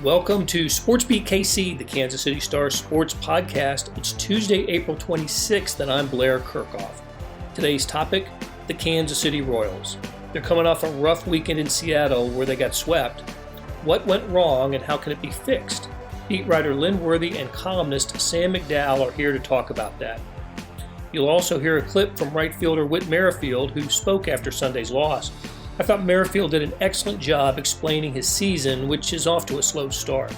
Welcome to SportsBeat KC, the Kansas City Star sports podcast. It's Tuesday, April 26th, and I'm Blair Kirchhoff. Today's topic, the Kansas City Royals. They're coming off a rough weekend in Seattle where they got swept. What went wrong and how can it be fixed? Beat writer Lynn Worthy and columnist Sam McDowell are here to talk about that. You'll also hear a clip from right fielder Whit Merrifield, who spoke after Sunday's loss. I thought Merrifield did an excellent job explaining his season, which is off to a slow start.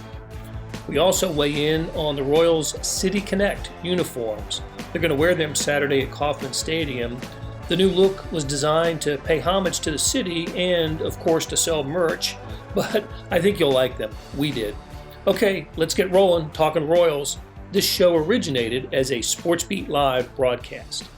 We also weigh in on the Royals' City Connect uniforms. They're going to wear them Saturday at Kauffman Stadium. The new look was designed to pay homage to the city and, of course, to sell merch, but I think you'll like them. We did. Okay, let's get rolling, talking Royals. This show originated as a SportsBeat Live broadcast.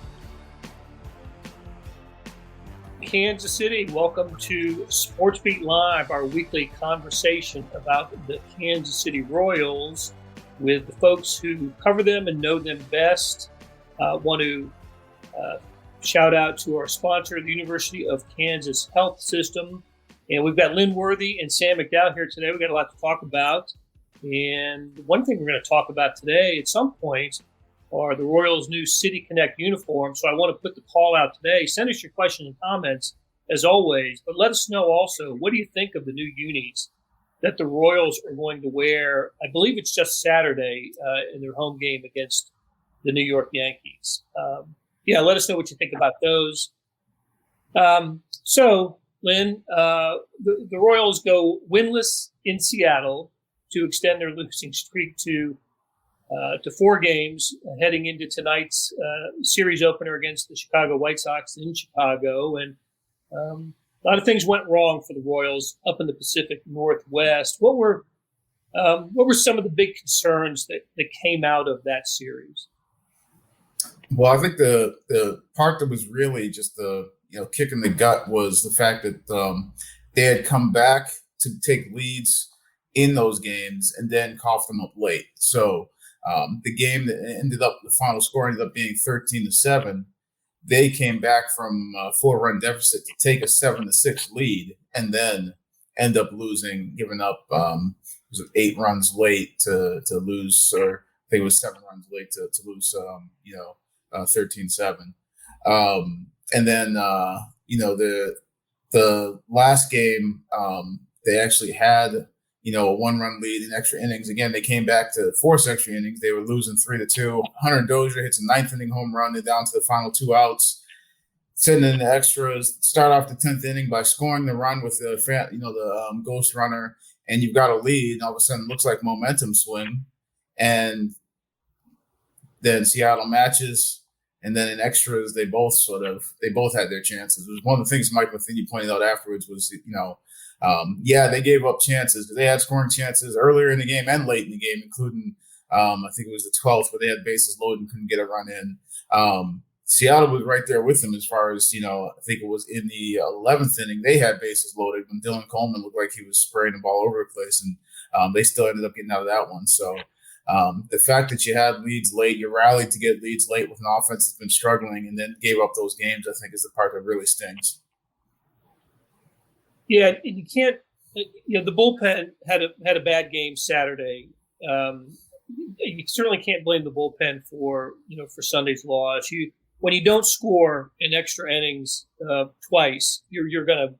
Kansas City, welcome to SportsBeat Live, our weekly conversation about the Kansas City Royals with the folks who cover them and know them best. Want to shout out to our sponsor, the University of Kansas Health System. And we've got Lynn Worthy and Sam McDowell here today. We've got a lot to talk about. And one thing we're going to talk about today at some point are the Royals' new City Connect uniform. So I want to put the call out today. Send us your questions and comments, as always. But let us know also, what do you think of the new unis that the Royals are going to wear? I believe it's just Saturday in their home game against the New York Yankees. Let us know what you think about those. So, Lynn, the Royals go winless in Seattle to extend their losing streak to 4 games heading into tonight's series opener against the Chicago White Sox in Chicago. And a lot of things went wrong for the Royals up in the Pacific Northwest. What were some of the big concerns that came out of that series? Well, I think the part that was really just the kick in the gut was the fact that they had come back to take leads in those games and then coughed them up late. So the game that the final score ended up being 13-7. They came back from a 4-run deficit to take a 7-6 lead and then end up losing, giving up, 8 runs late to lose, or I think it was 7 runs late to lose, 13-7. And then, the last game, they actually had a 1-run lead in extra innings. Again, they came back to force extra innings. They were losing 3-2. Hunter Dozier hits a 9th inning home run. They're down to the final 2 outs. Sitting in the extras, start off the 10th inning by scoring the run with the ghost runner, and you've got a lead. And all of a sudden, it looks like momentum swing, and then Seattle matches. And then in extras, they both had their chances. It was one of the things Mike Matheny pointed out afterwards was, they gave up chances because they had scoring chances earlier in the game and late in the game, including I think it was the 12th where they had bases loaded and couldn't get a run in. Seattle was right there with them as far as, I think it was in the 11th inning, they had bases loaded when Dylan Coleman looked like he was spraying the ball over the place, and they still ended up getting out of that one. So the fact that you had leads late, you rallied to get leads late with an offense that's been struggling and then gave up those games, I think is the part that really stings. Yeah, you can't. The bullpen had a bad game Saturday. You certainly can't blame the bullpen for Sunday's loss. When you don't score in extra innings twice, you're gonna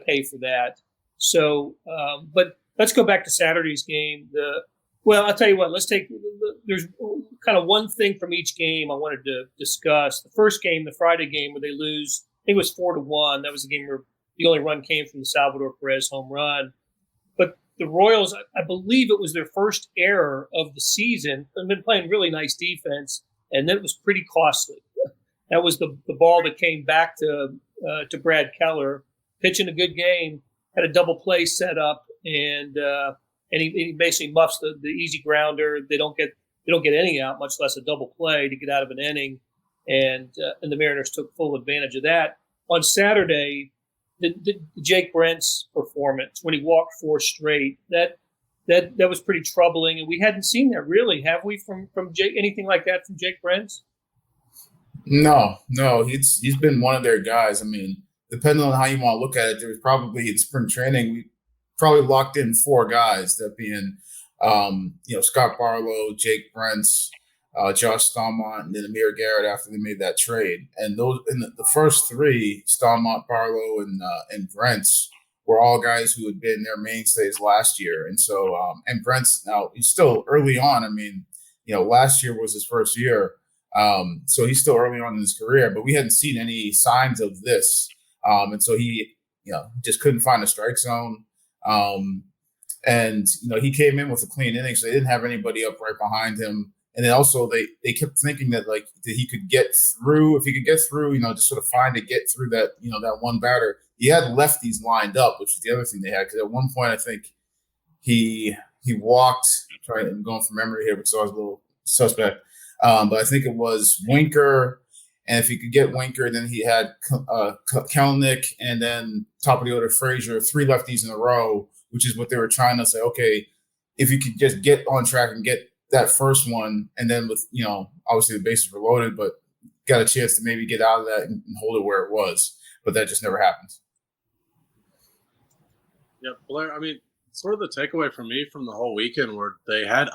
pay for that. So, but let's go back to Saturday's game. I'll tell you what. There's kind of one thing from each game I wanted to discuss. The first game, the Friday game, where they lose, I think it was 4-1. That was the game where the only run came from the Salvador Perez home run. But the Royals, I believe it was their first error of the season. They've been playing really nice defense, and that was pretty costly. That was the ball that came back to Brad Keller, pitching a good game, had a double play set up, and he basically muffs the easy grounder. They don't get any out, much less a double play to get out of an inning, and the Mariners took full advantage of that. On Saturday, the Jake Brent's performance when he walked 4 straight, that was pretty troubling, and we hadn't seen that really, have we, from Jake, anything like that from Jake Brent's? No, he's been one of their guys. I mean, depending on how you want to look at it, there was probably in spring training, probably locked in 4 guys, that being, Scott Barlow, Jake Brentz, Josh Stallmont, and then Amir Garrett after they made that trade. And those in the first 3, Stallmont, Barlow, and Brentz were all guys who had been their mainstays last year. And so, and Brentz, now he's still early on. I mean, last year was his first year. So he's still early on in his career, but we hadn't seen any signs of this. And so he, just couldn't find a strike zone. And he came in with a clean inning, so they didn't have anybody up right behind him. And then also they kept thinking that that he could get through. If he could get through, just sort of find to get through that, that one batter. He had lefties lined up, which was the other thing they had. Because at one point, I think he walked. I'm going from memory here because I was a little suspect. But I think it was Winker, and if he could get Winker, then he had Kelenic, and then top of the order Frazier, 3 lefties in a row, which is what they were trying to say. Okay, if you could just get on track and get that first one, and then with obviously the bases were loaded, but got a chance to maybe get out of that and hold it where it was, but that just never happened. Yeah, Blair. I mean, sort of the takeaway for me from the whole weekend where they had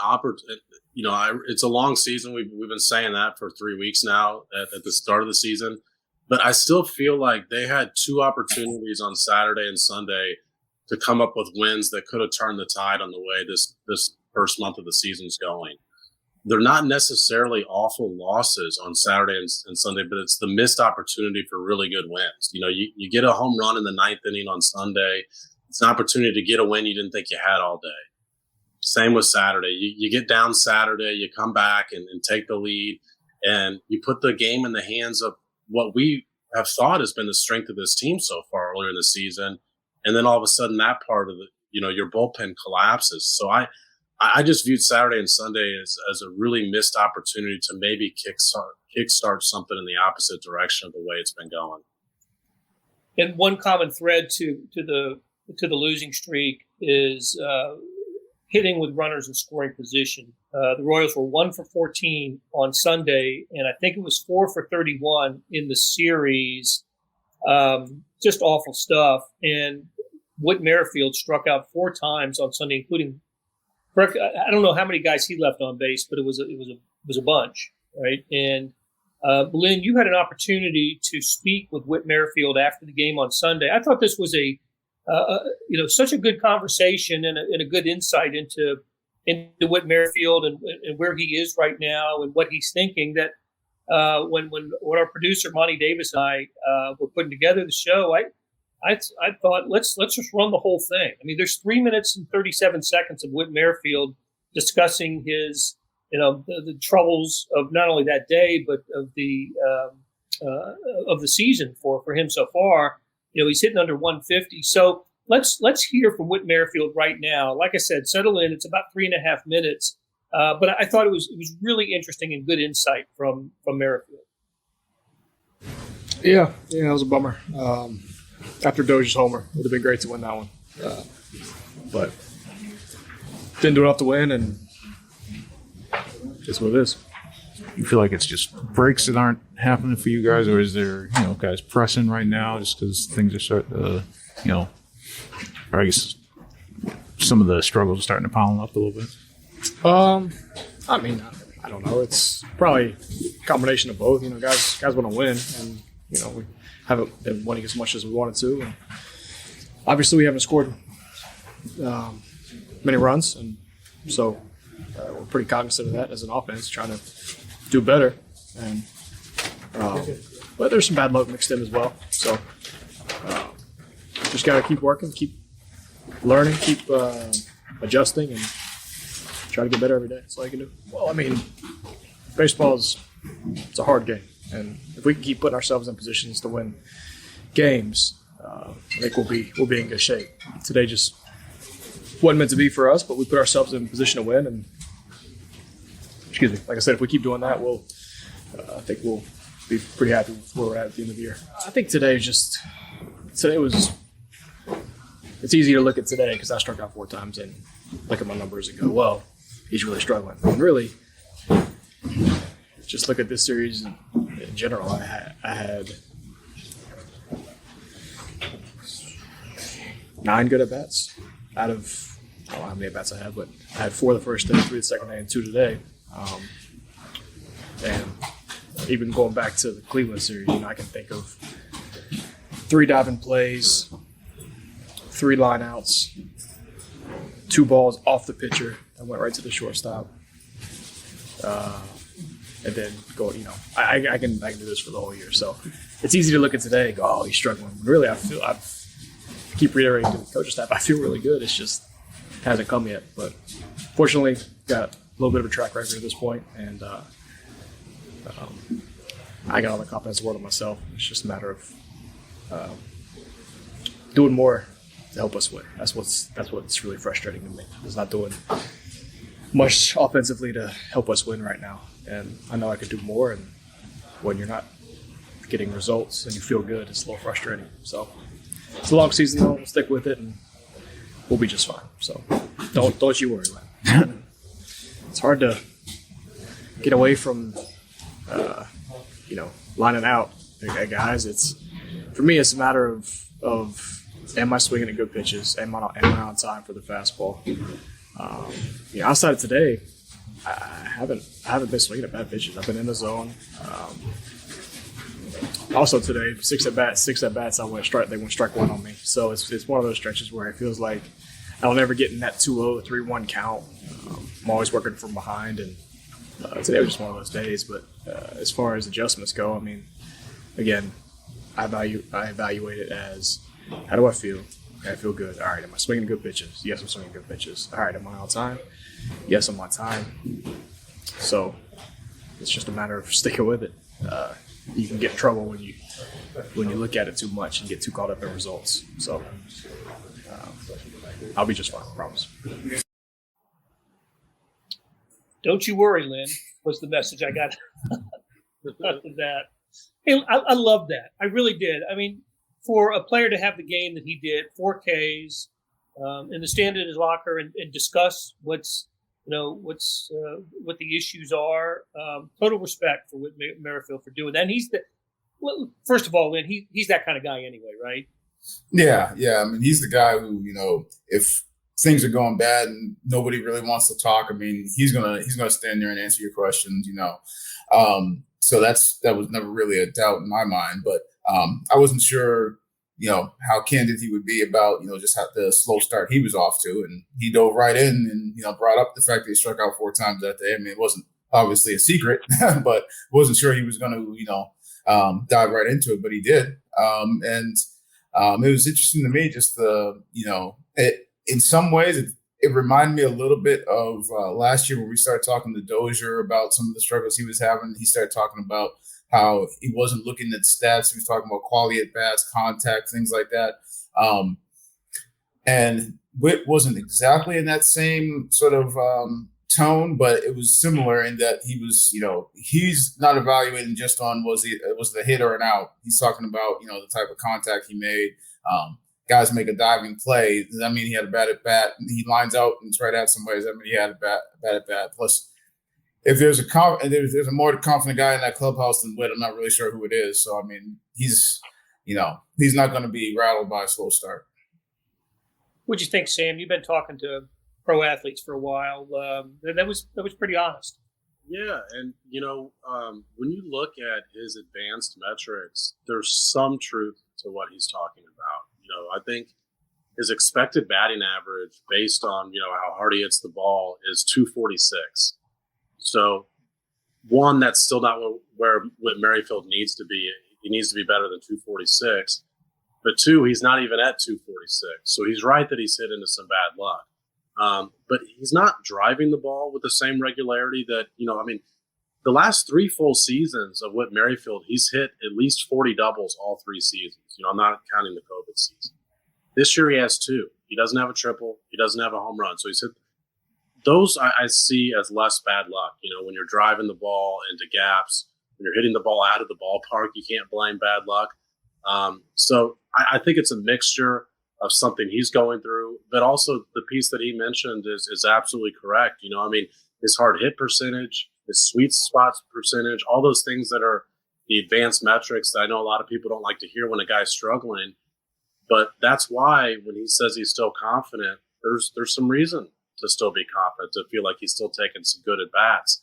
it's a long season. We've been saying that for 3 weeks now at the start of the season, but I still feel like they had 2 opportunities on Saturday and Sunday to come up with wins that could have turned the tide on the way this first month of the season's going. They're not necessarily awful losses on Saturday and Sunday, but it's the missed opportunity for really good wins. You get a home run in the 9th inning on Sunday. It's an opportunity to get a win you didn't think you had all day. Same with Saturday. You get down Saturday, you come back and take the lead, and you put the game in the hands of what we have thought has been the strength of this team so far earlier in the season. And then all of a sudden that part of your bullpen collapses. So I just viewed Saturday and Sunday as a really missed opportunity to maybe kickstart something in the opposite direction of the way it's been going. And one common thread to the losing streak is hitting with runners in scoring position. The Royals were 1 for 14 on Sunday, and I think it was 4 for 31 in the series. Just awful stuff. And Whit Merrifield struck out 4 times on Sunday, including, I don't know how many guys he left on base, but it was a bunch, right? And Lynn, you had an opportunity to speak with Whit Merrifield after the game on Sunday. I thought this was such a good conversation and a good insight into Whit Merrifield and where he is right now and what he's thinking. That when our producer Monty Davis and I were putting together the show, I thought let's just run the whole thing. I mean, there's 3 minutes and 37 seconds of Whit Merrifield discussing his the troubles of not only that day but of the season for him so far. He's hitting under 150. So let's hear from Whit Merrifield right now. Like I said, settle in. It's about 3.5 minutes. But I thought it was really interesting and good insight from Merrifield. Yeah, it was a bummer. After Dozier's homer, it would have been great to win that one. But didn't do enough to win, and it's what it is. You feel like it's just breaks that aren't happening for you guys, or is there, guys pressing right now just because things are starting to, or I guess some of the struggles are starting to pile up a little bit? I mean, I don't know. It's probably a combination of both. Guys want to win, and we haven't been winning as much as we wanted to. And obviously, we haven't scored many runs, and so we're pretty cognizant of that as an offense, trying to do better. And but there's some bad luck mixed in as well. So just got to keep working, keep learning, keep adjusting, and try to get better every day. That's all you can do. Well, I mean, baseball it's a hard game, and if we can keep putting ourselves in positions to win games, I think we'll be in good shape. Today just wasn't meant to be for us, but we put ourselves in a position to win. And like I said, if we keep doing that, I think we'll be pretty happy with where we're at the end of the year. I think today was. It's easy to look at today because I struck out 4 times and look at my numbers and go, well, he's really struggling. And really, just look at this series in general. I had 9 good at-bats, out of, I don't know how many at-bats I had, but I had 4 the first day, 3 the second day, and 2 today. And even going back to the Cleveland series, I can think of 3 diving plays, 3 lineouts, 2 balls off the pitcher that went right to the shortstop. And then go, I can do this for the whole year. So it's easy to look at today and go, oh, he's struggling. But really, I keep reiterating to the coaching staff, I feel really good. It's just hasn't come yet. But fortunately, got a little bit of a track record at this point, and I got all the confidence in the world in myself. It's just a matter of doing more to help us win. That's what's really frustrating to me. Is not doing much offensively to help us win right now. And I know I could do more, and when you're not getting results and you feel good, it's a little frustrating. So it's a long season, though. We'll stick with it, and we'll be just fine. So don't you worry, man. It's hard to get away from, lining out, guys. For me, it's a matter of am I swinging at good pitches? Am I on time for the fastball? Outside of today, I haven't been swinging at bad pitches. I've been in the zone. Also today, 6 at bats, I went strike. They went strike 1 on me. So it's one of those stretches where it feels like I'll never get in that 2-0, 3-1 count. I'm always working from behind, and today was just one of those days. But as far as adjustments go, I mean, again, I evaluate it as, how do I feel? Okay, I feel good. All right, am I swinging good pitches? Yes, I'm swinging good pitches. All right, am I on time? Yes, I'm on time. So it's just a matter of sticking with it. You can get in trouble when you look at it too much and get too caught up in results. So I'll be just fine, I promise. Don't you worry, Lynn, was the message I got after that. Hey, I love that. I really did. I mean, for a player to have the game that he did, 4 Ks, and to stand in his locker and discuss what the issues are. Total respect for Whit Merrifield for doing that. And first of all, Lynn, he's that kind of guy anyway, right? Yeah. I mean, he's the guy who, if things are going bad and nobody really wants to talk, I mean, he's gonna stand there and answer your questions, So that was never really a doubt in my mind, but I wasn't sure, how candid he would be about, just how the slow start he was off to, and he dove right in and brought up the fact that he struck out 4 times that day. I mean, it wasn't obviously a secret, but wasn't sure he was going to dive right into it, but he did. It was interesting to me, just in some ways it reminded me a little bit of last year when we started talking to Dozier about some of the struggles he was having. He started talking about how he wasn't looking at stats. He was talking about quality at bats, contact, things like that. And Whit wasn't exactly in that same sort of tone, but it was similar in that he was, he's not evaluating just on was the hit or an out. He's talking about, the type of contact he made. Guys make a diving play. Does that mean he had a bad at bat? He lines out and it's right at somebody. Does that mean he had a bad at bat? Plus, if there's a more confident guy in that clubhouse than Whit, I'm not really sure who it is. So I mean, he's not going to be rattled by a slow start. What'd you think, Sam? You've been talking to pro athletes for a while. That was pretty honest. Yeah, and when you look at his advanced metrics, there's some truth to what he's talking about. I think his expected batting average, based on how hard he hits the ball, is 246. So, one, that's still not where Whit Merrifield needs to be. He needs to be better than 246. But 2, he's not even at 246. So he's right that he's hit into some bad luck. But he's not driving the ball with the same regularity that, the last 3 full seasons of Whit Merrifield, he's hit at least 40 doubles all 3 seasons. I'm not counting the COVID season. This year he has 2. He doesn't have a triple. He doesn't have a home run. So he's hit those. I see as less bad luck. When you're driving the ball into gaps, when you're hitting the ball out of the ballpark, you can't blame bad luck. So I think it's a mixture of something he's going through, but also the piece that he mentioned is absolutely correct. His hard hit percentage, his sweet spots percentage, all those things that are the advanced metrics that I know a lot of people don't like to hear when a guy's struggling. But that's why when he says he's still confident, there's some reason to still be confident, to feel like he's still taking some good at bats.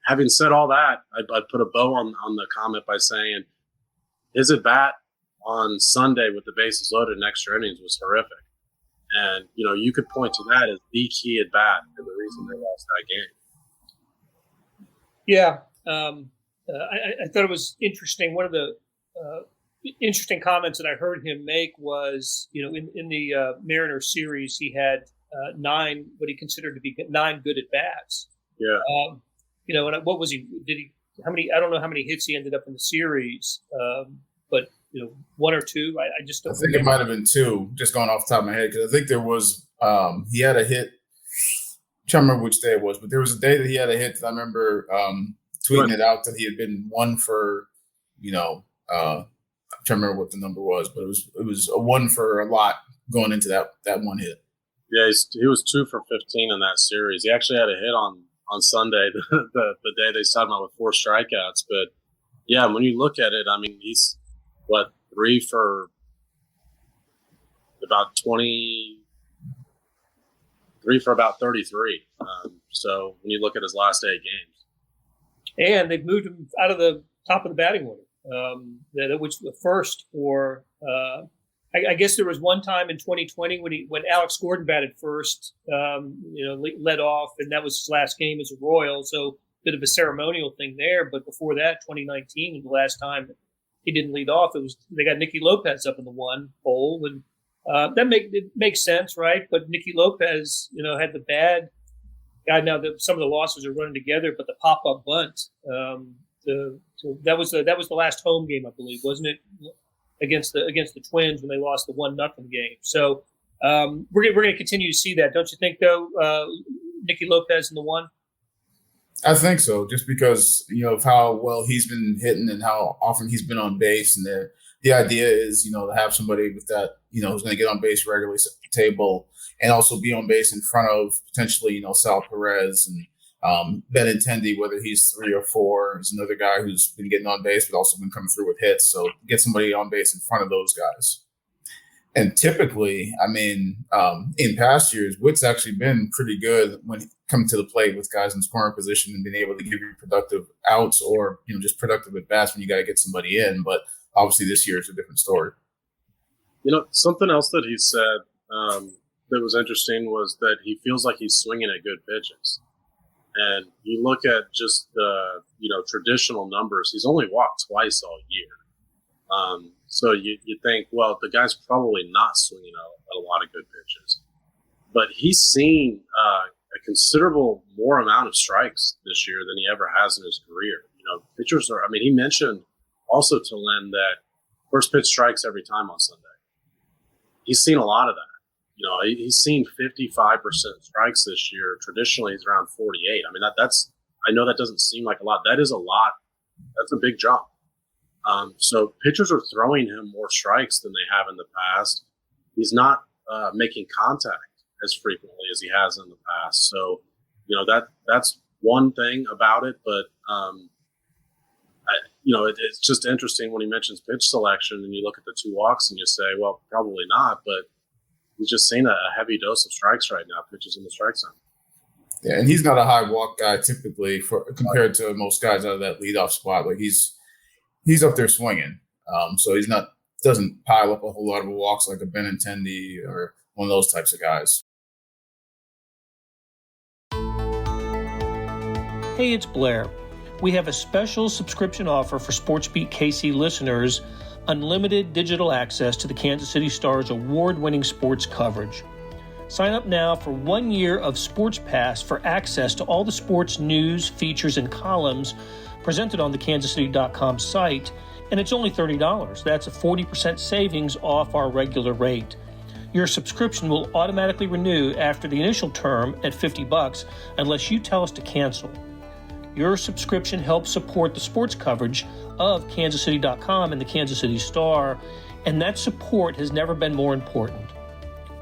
Having said all that, I'd put a bow on the comment by saying his at bat on Sunday with the bases loaded in extra innings was horrific. And, you could point to that as the key at bat and the reason they lost that game. Yeah. I thought it was interesting. One of the interesting comments that I heard him make was, in the Mariners series, he had 9, what he considered to be 9 good at bats. Yeah. And what was he? How many? I don't know how many hits he ended up in the series, but 1 or 2. I just don't. I think it might have been 2. Just going off the top of my head, because I think there was he had a hit. I'm trying to remember which day it was, but there was a day that he had a hit that I remember tweeting it out that he had been 1 for, I'm trying to remember what the number was, but it was a 1 for a lot going into that one hit. Yeah, he was 2 for 15 in that series. He actually had a hit on Sunday, the day they started out with 4 strikeouts. But yeah, when you look at it, I mean, he's 3 for about 20, 3 for about 33. So when you look at his last 8 games, and they've moved him out of the top of the batting order, which was the first for. I guess there was one time in 2020 when Alex Gordon batted first, led off, and that was his last game as a Royal. So a bit of a ceremonial thing there. But before that, 2019, the last time he didn't lead off, they got Nicky Lopez up in the 1 hole, and it makes sense, right? But Nicky Lopez, had the bad guy. Now that some of the losses are running together, but the pop up bunt, that was the last home game, I believe, wasn't it? Against the Twins when they lost the 1-0 game. So we're going to continue to see that, don't you think? Though Nicky Lopez in the 1. I think so, just because of how well he's been hitting and how often he's been on base, and the idea is to have somebody with that who's going to get on base regularly, set the table, and also be on base in front of potentially Sal Perez and Benintendi, whether he's 3 or 4, is another guy who's been getting on base but also been coming through with hits. So get somebody on base in front of those guys. And typically, in past years, Whit's actually been pretty good when he come to the plate with guys in scoring position and being able to give you productive outs or just productive at bats when you got to get somebody in. But obviously, this year is a different story. Something else that he said that was interesting was that he feels like he's swinging at good pitches. And you look at just the, traditional numbers, he's only walked twice all year. So you think, well, the guy's probably not swinging at a lot of good pitches. But he's seen a considerable more amount of strikes this year than he ever has in his career. Pitchers are, he mentioned also to Lynn that first pitch strikes every time on Sunday. He's seen a lot of that. He's seen 55% strikes this year. Traditionally, he's around 48. That's I know that doesn't seem like a lot. That is a lot. That's a big jump. So pitchers are throwing him more strikes than they have in the past. He's not making contact as frequently as he has in the past. So, that's one thing about it. But, it's just interesting when he mentions pitch selection and you look at the 2 walks and you say, well, probably not. But he's just seen a heavy dose of strikes right now, pitches in the strike zone. Yeah, and he's not a high walk guy typically compared to most guys out of that leadoff spot. Like he's up there swinging, so he's doesn't pile up a whole lot of walks like a Benintendi or one of those types of guys. Hey, it's Blair. We have a special subscription offer for SportsBeat KC listeners. Unlimited digital access to the Kansas City Star's award-winning sports coverage. Sign up now for 1 year of Sports Pass for access to all the sports news, features, and columns presented on the kansascity.com site, and it's only $30. That's a 40% savings off our regular rate. Your subscription will automatically renew after the initial term at $50 unless you tell us to cancel. Your subscription helps support the sports coverage of kansascity.com and the Kansas City Star, and that support has never been more important.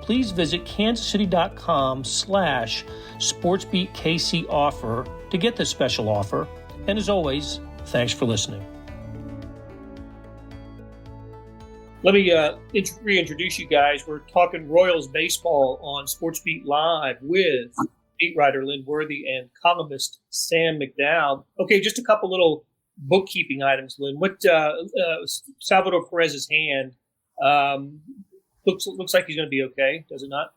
Please visit kansascity.com/SportsBeatKC offer to get this special offer. And as always, thanks for listening. Let me reintroduce you guys. We're talking Royals baseball on SportsBeat Live with beat writer Lynn Worthy and columnist Sam McDowell. Okay, just a couple little bookkeeping items, Lynn. What Salvador Perez's hand looks like he's going to be okay, does it not?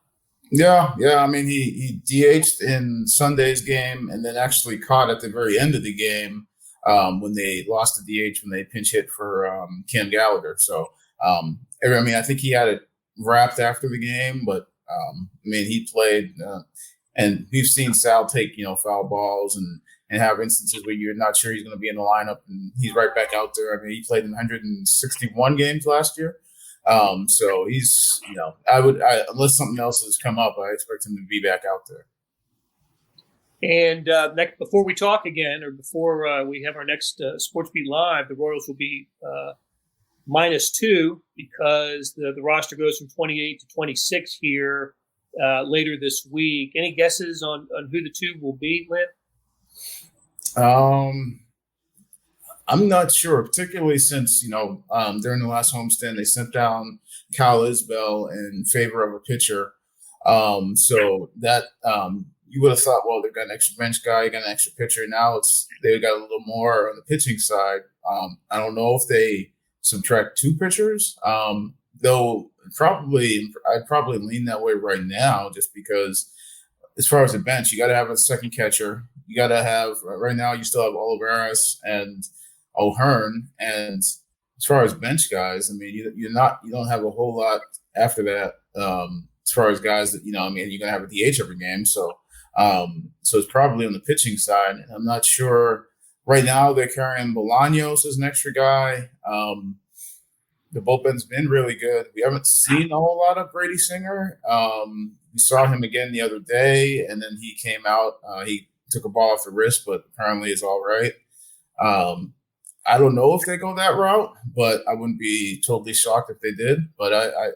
Yeah. I mean, he DH'd in Sunday's game and then actually caught at the very end of the game when they lost the DH when they pinch hit for Cam Gallagher. So, I mean, I think he had it wrapped after the game, but I mean, he played, and we've seen Sal take foul balls and have instances where you're not sure he's going to be in the lineup, and he's right back out there. I mean, he played in 161 games last year, so he's unless something else has come up, I expect him to be back out there. And before we talk again, or before we have our next SportsBeat Live, the Royals will be -2 because the roster goes from 28 to 26 here later this week. Any guesses on who the two will be, Lynn? I'm not sure, particularly since during the last homestand they sent down Kyle Isbell in favor of a pitcher. So that you would have thought, well, they've got an extra bench guy, got an extra pitcher. Now they got a little more on the pitching side. I don't know if they subtract 2 pitchers, though I'd probably lean that way right now, just because as far as the bench, you got to have a second catcher. You got to have right now. You still have Olivares and O'Hearn, and as far as bench guys, I mean, you don't have a whole lot after that. As far as guys that I mean, you're gonna have a DH every game, so it's probably on the pitching side. And I'm not sure. Right now, they're carrying Bolaños as an extra guy. The bullpen's been really good. We haven't seen a whole lot of Brady Singer. We saw him again the other day, and then he came out. He took a ball off the wrist, but apparently is all right. I don't know if they go that route, but I wouldn't be totally shocked if they did. But I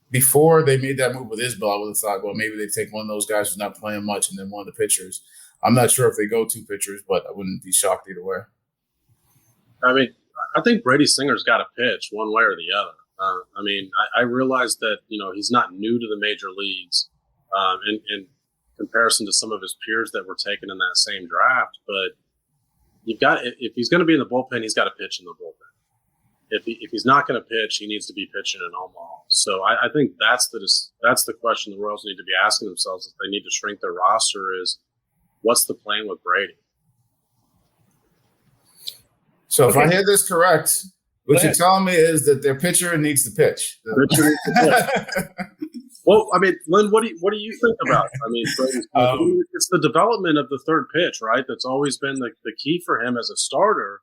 before they made that move with Isbell, I would have thought, well, maybe they take one of those guys who's not playing much and then one of the pitchers. I'm not sure if they go 2 pitchers, but I wouldn't be shocked either way. I mean, I think Brady Singer's got to pitch one way or the other. I mean, I realize that, he's not new to the major leagues in comparison to some of his peers that were taken in that same draft. But if he's going to be in the bullpen, he's got to pitch in the bullpen. If he's not going to pitch, he needs to be pitching in Omaha. So I think that's the question the Royals need to be asking themselves if they need to shrink their roster is, what's the plan with Brady? So if I hear this correct, what you're telling me is that their pitcher needs to pitch. Well, I mean, Lynn, what do you think about it? I mean, it's the development of the third pitch, right? That's always been the key for him as a starter.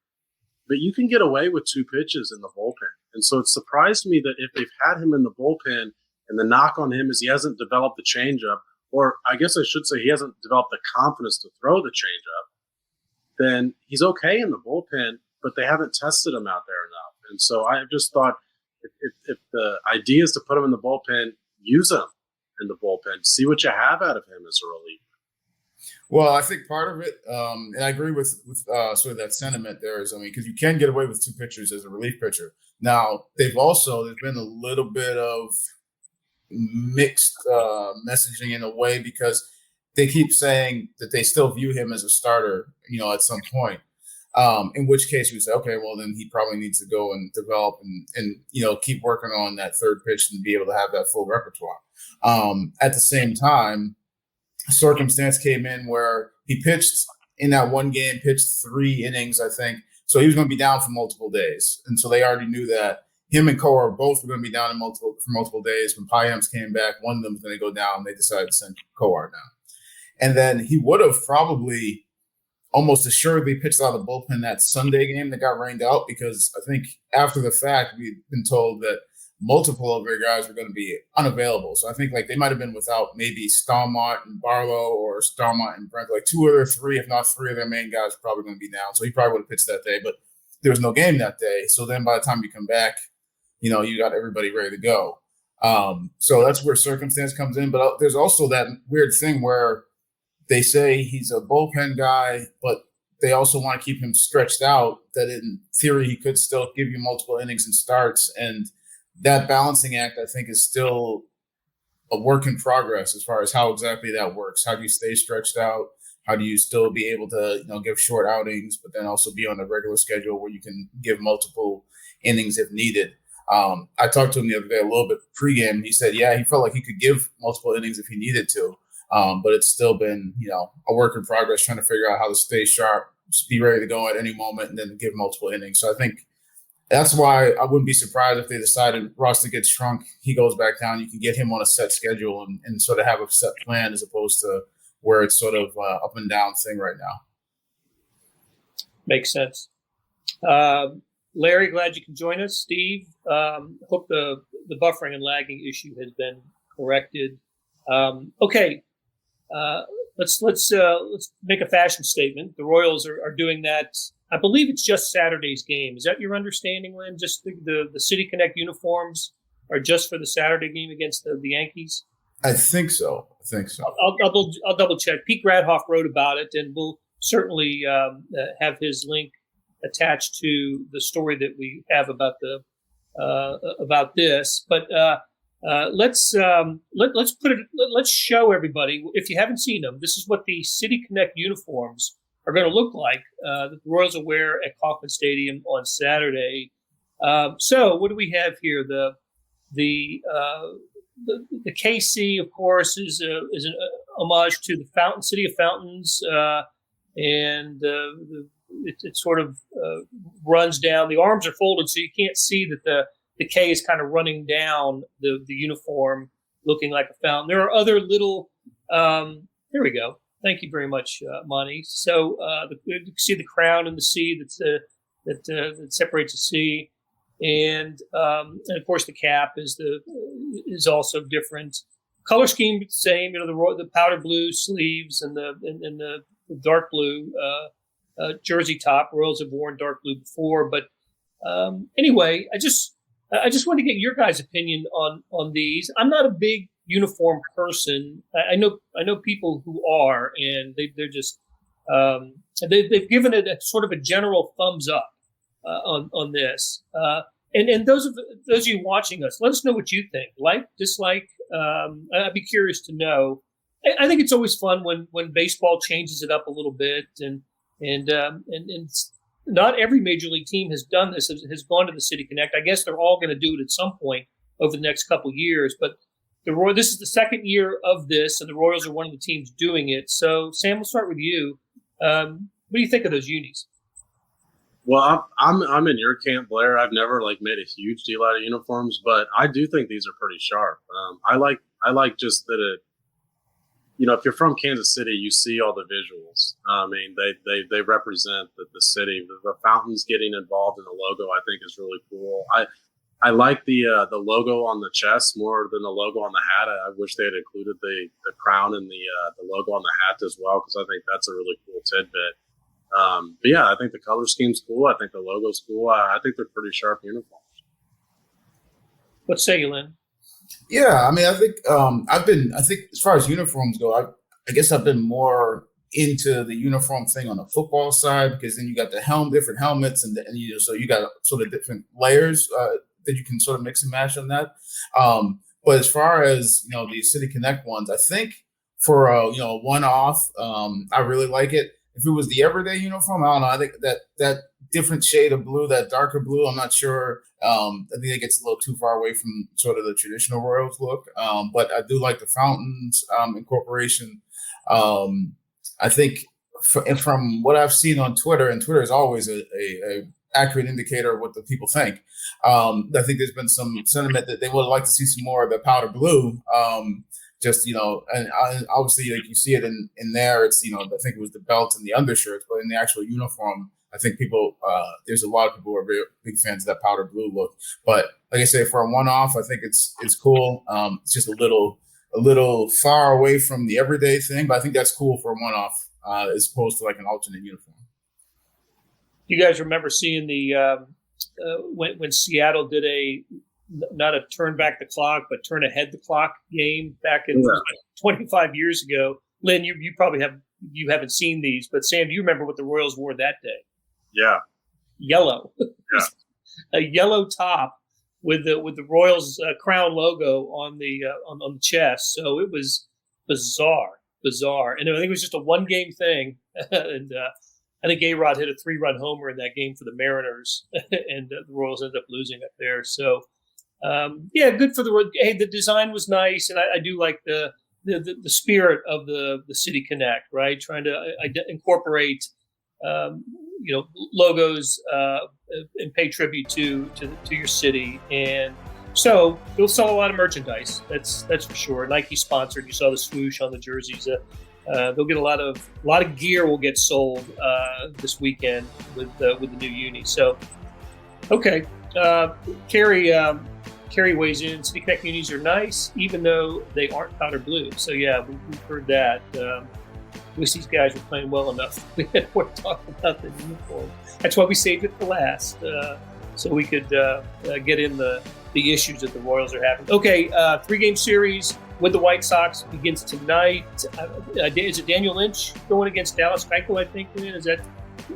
But you can get away with 2 pitches in the bullpen. And so it surprised me that if they've had him in the bullpen and the knock on him is he hasn't developed the changeup, or I guess I should say he hasn't developed the confidence to throw the changeup, then he's okay in the bullpen, but they haven't tested him out there enough. And so I just thought if the idea is to put him in the bullpen, use him in the bullpen, see what you have out of him as a reliever. Well, I think part of it, and I agree with sort of that sentiment there is, because you can get away with 2 pitchers as a relief pitcher. Now, there's been a little bit of mixed messaging in a way because they keep saying that they still view him as a starter, at some point. In which case you say, okay, well, then he probably needs to go and develop and keep working on that third pitch and be able to have that full repertoire. At the same time, a circumstance came in where he pitched in that one game, pitched 3 innings, I think. So he was going to be down for multiple days. And so they already knew that him and Coar both were going to be down for multiple days. When Payams came back, one of them was going to go down. They decided to send Coar down. And then he would have probably almost assuredly pitched out of the bullpen that Sunday game that got rained out, because I think after the fact, we'd been told that multiple of their guys were going to be unavailable. So I think they might have been without maybe Stallmont and Barlow or Stallmont and Brent, 2 or 3, if not 3 of their main guys were probably going to be down. So he probably would have pitched that day, but there was no game that day. So then by the time you come back, you got everybody ready to go. So that's where circumstance comes in. But there's also that weird thing where they say he's a bullpen guy, but they also want to keep him stretched out, that in theory he could still give you multiple innings and starts. And that balancing act, I think, is still a work in progress as far as how exactly that works. How do you stay stretched out? How do you still be able to, give short outings, but then also be on a regular schedule where you can give multiple innings if needed? I talked to him the other day a little bit pregame. He said, he felt like he could give multiple innings if he needed to. But it's still been, a work in progress trying to figure out how to stay sharp, be ready to go at any moment, and then give multiple innings. So I think that's why I wouldn't be surprised if they decided roster gets shrunk, he goes back down. You can get him on a set schedule and sort of have a set plan as opposed to where it's sort of up and down thing right now. Makes sense. Larry, glad you can join us. Steve, hope the buffering and lagging issue has been corrected. Okay. Let's make a fashion statement. The Royals are doing that. I believe it's just Saturday's game. Is that your understanding, Lynn? Just the City Connect uniforms are just for the Saturday game against the Yankees? I think so. I'll double check. Pete Gradhoff wrote about it, and we'll certainly have his link attached to the story that we have about this. But let's show everybody, if you haven't seen them, this is what the City Connect uniforms are going to look like that the Royals will wear at Kauffman Stadium on Saturday. So what do we have here? The KC, of course, is an homage to the City of Fountains, and it sort of runs down. The arms are folded, so you can't see that the K is kind of running down the uniform, looking like a fountain. There are other little. Here we go. Thank you very much, Monty. So you can see the crown and the C that separates the C, and of course the cap is also different. Color scheme same. The powder blue sleeves and the dark blue jersey top. Royals have worn dark blue before, but anyway, I just want to get your guys' opinion on these. I'm not a big uniform person. I know people who are, and they're just they've given it a sort of a general thumbs up on this. And those of you watching us, let us know what you think. Like, dislike. I'd be curious to know. I think it's always fun when baseball changes it up a little bit, and not every major league team has done this, has gone to the City Connect. I guess they're all going to do it at some point over the next couple of years. But this is the second year of this, and the Royals are one of the teams doing it. So, Sam, we'll start with you. What do you think of those unis? Well, I'm in your camp, Blair. I've never made a huge deal out of uniforms, but I do think these are pretty sharp. I like just that it. If you're from Kansas City, you see all the visuals. I mean, they represent the city. The fountains getting involved in the logo, I think, is really cool. I like the logo on the chest more than the logo on the hat. I wish they had included the crown and the logo on the hat as well, because I think that's a really cool tidbit. But yeah, I think the color scheme's cool. I think the logo's cool. I think they're pretty sharp uniforms. What say you, Lynn? Yeah, I mean, I think as far as uniforms go, I guess I've been more into the uniform thing on the football side, because then you got the different helmets, and so you got sort of different layers that you can sort of mix and match on that. But as far as the City Connect ones, I think for a one-off, I really like it. If it was the everyday uniform, I don't know. I think that different shade of blue, that darker blue, I'm not sure. I think it gets a little too far away from sort of the traditional Royals look. But I do like the fountains incorporation. I think from what I've seen on Twitter, and Twitter is always a accurate indicator of what the people think. I think there's been some sentiment that they would like to see some more of the powder blue. And obviously, like you see it in there, it's, I think it was the belt and the undershirts, but in the actual uniform, I think there's a lot of people who are very big fans of that powder blue look. But like I say, for a one-off, I think it's cool. It's just a little far away from the everyday thing, but I think that's cool for a one-off as opposed to like an alternate uniform. You guys remember seeing when Seattle did not a turn back the clock, but turn ahead the clock game back in 25 years ago. Lynn, you probably have you haven't seen these, but Sam, do you remember what the Royals wore that day? Yeah. Yellow. Yeah. A yellow top with the Royals crown logo on the chest. So it was bizarre. And I think it was just a 1-game thing. And I think A-Rod hit a 3-run homer in that game for the Mariners, and the Royals ended up losing up there. So, good for the. Hey, the design was nice, and I do like the spirit of the City Connect, right? Trying to incorporate, logos and pay tribute to your city, and so they'll sell a lot of merchandise. That's for sure. Nike sponsored. You saw the swoosh on the jerseys. They'll get a lot of gear will get sold this weekend with the new uni. So, okay, Carrie weighs in. City Connect unis are nice, even though they aren't powder blue. So yeah, we've heard that. At least these guys were playing well enough. We're talking about the uniform. That's why we saved it for last, so we could get in the issues that the Royals are having. Okay, 3-game series with the White Sox begins tonight. Is it Daniel Lynch going against Dallas Keuchel, I think? Is that?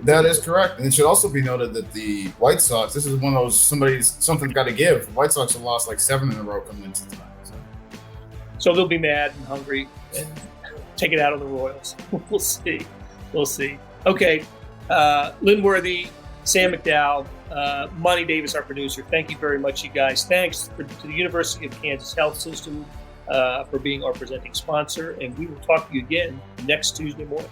That is correct. And it should also be noted that the White Sox, this is one of those, something's got to give. The White Sox have lost like 7 in a row coming into tonight. So they'll be mad and hungry and take it out on the Royals. We'll see. Okay, Lynn Worthy, Sam McDowell, Monty Davis, our producer. Thank you very much, you guys. Thanks to the University of Kansas Health System for being our presenting sponsor, and we will talk to you again next Tuesday morning.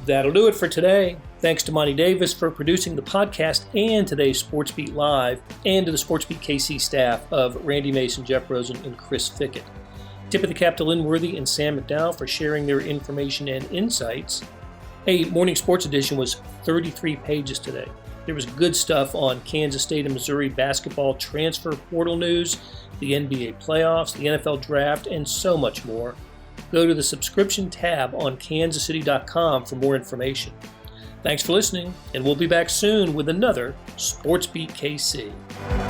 That'll do it for today. Thanks to Monty Davis for producing the podcast and today's SportsBeat Live, and to the SportsBeat KC staff of Randy Mason, Jeff Rosen, and Chris Fickett. Tip of the cap to Lynn Worthy and Sam McDowell for sharing their information and insights. Hey, Morning Sports Edition was 33 pages today. There was good stuff on Kansas State and Missouri basketball transfer portal news, the NBA playoffs, the NFL draft, and so much more. Go to the subscription tab on kansascity.com for more information. Thanks for listening, and we'll be back soon with another SportsBeat KC.